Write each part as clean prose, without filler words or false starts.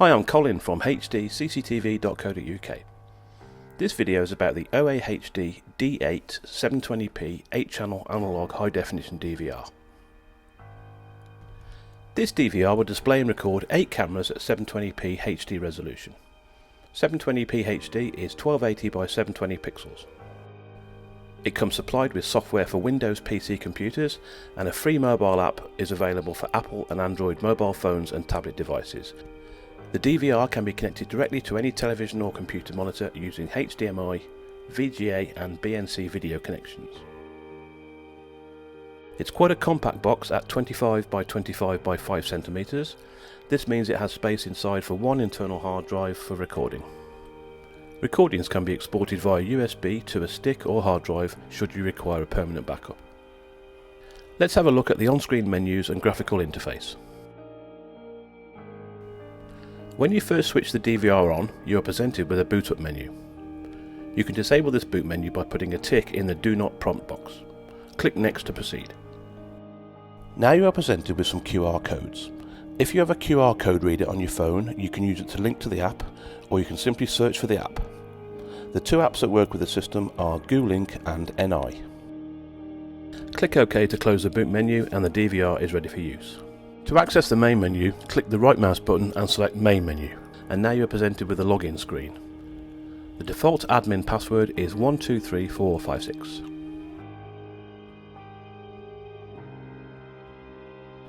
Hi, I'm Colin from HDCCTV.co.uk. This video is about the OAHD D8 720p 8-channel analog high definition DVR. This DVR will display and record 8 cameras at 720p HD resolution. 720p HD is 1280 by 720 pixels. It comes supplied with software for Windows PC computers, and a free mobile app is available for Apple and Android mobile phones and tablet devices. The DVR can be connected directly to any television or computer monitor using HDMI, VGA and BNC video connections. It's quite a compact box at 25 by 25 by 5 cm. This means it has space inside for one internal hard drive for recording. Recordings can be exported via USB to a stick or hard drive should you require a permanent backup. Let's have a look at the on-screen menus and graphical interface. When you first switch the DVR on, you are presented with a boot up menu. You can disable this boot menu by putting a tick in the Do Not Prompt box. Click Next to proceed. Now you are presented with some QR codes. If you have a QR code reader on your phone, you can use it to link to the app, or you can simply search for the app. The two apps that work with the system are GooLink and NI. Click OK to close the boot menu and the DVR is ready for use. To access the main menu, click the right mouse button and select Main Menu, and now you are presented with a login screen. The default admin password is 123456.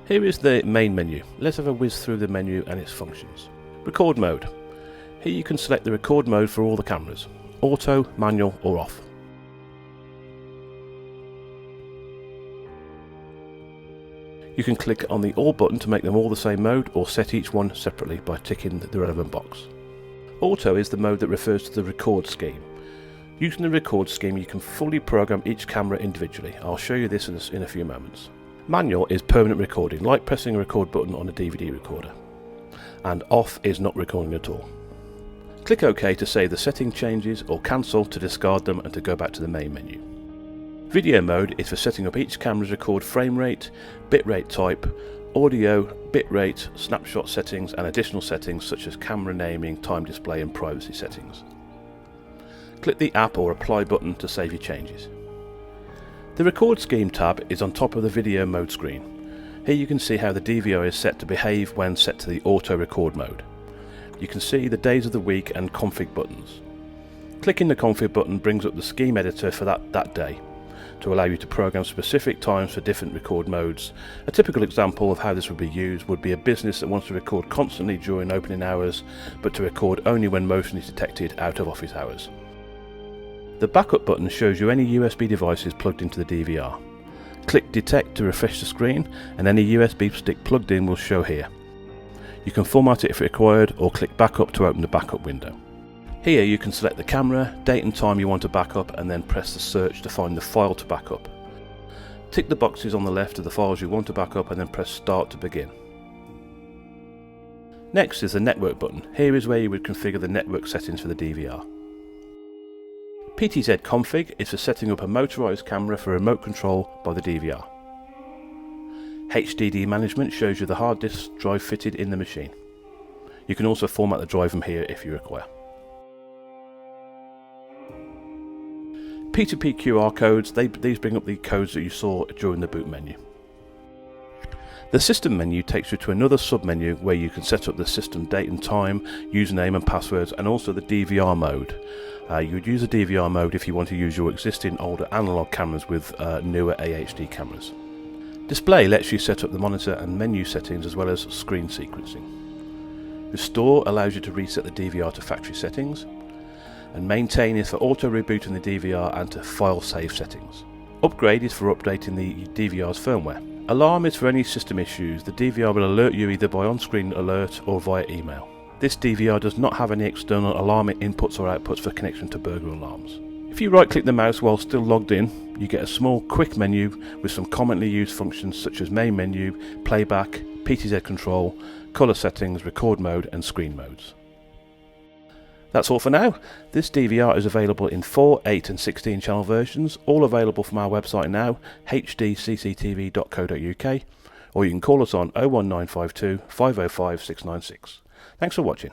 Here is the main menu. Let's have a whiz through the menu and its functions. Record mode. Here you can select the record mode for all the cameras: auto, manual or off. You can click on the All button to make them all the same mode, or set each one separately by ticking the relevant box. Auto is the mode that refers to the record scheme. Using the record scheme you can fully program each camera individually. I'll show you this in a few moments. Manual is permanent recording, like pressing a record button on a DVD recorder. And off is not recording at all. Click OK to save the setting changes, or cancel to discard them and to go back to the main menu. Video mode is for setting up each camera's record frame rate, bitrate type, audio, bitrate, snapshot settings and additional settings such as camera naming, time display and privacy settings. Click the App or Apply button to save your changes. The Record Scheme tab is on top of the video mode screen. Here you can see how the DVR is set to behave when set to the auto record mode. You can see the days of the week and config buttons. Clicking the config button brings up the scheme editor for that day, to allow you to program specific times for different record modes. A typical example of how this would be used would be a business that wants to record constantly during opening hours, but to record only when motion is detected out of office hours. The backup button shows you any USB devices plugged into the DVR. Click Detect to refresh the screen, and any USB stick plugged in will show here. You can format it if required, or click Backup to open the backup window. Here you can select the camera, date and time you want to back up, and then press the search to find the file to back up. Tick the boxes on the left of the files you want to back up and then press Start to begin. Next is the network button. Here is where you would configure the network settings for the DVR. PTZ config is for setting up a motorised camera for remote control by the DVR. HDD Management shows you the hard disk drive fitted in the machine. You can also format the drive from here if you require. P2P QR codes, these bring up the codes that you saw during the boot menu. The system menu takes you to another sub-menu where you can set up the system date and time, username and passwords, and also the DVR mode. You would use a DVR mode if you want to use your existing older analog cameras with newer AHD cameras. Display lets you set up the monitor and menu settings as well as screen sequencing. Restore allows you to reset the DVR to factory settings. And Maintain is for auto rebooting the DVR and to file save settings. Upgrade is for updating the DVR's firmware. Alarm is for any system issues. The DVR will alert you either by on-screen alert or via email. This DVR does not have any external alarm inputs or outputs for connection to burglar alarms. If you right-click the mouse while still logged in, you get a small quick menu with some commonly used functions such as main menu, playback, PTZ control, colour settings, record mode and screen modes. That's all for now. This DVR is available in 4, 8 and 16 channel versions, all available from our website now, HDCCTV.co.uk, or you can call us on 01952 505 696. Thanks for watching.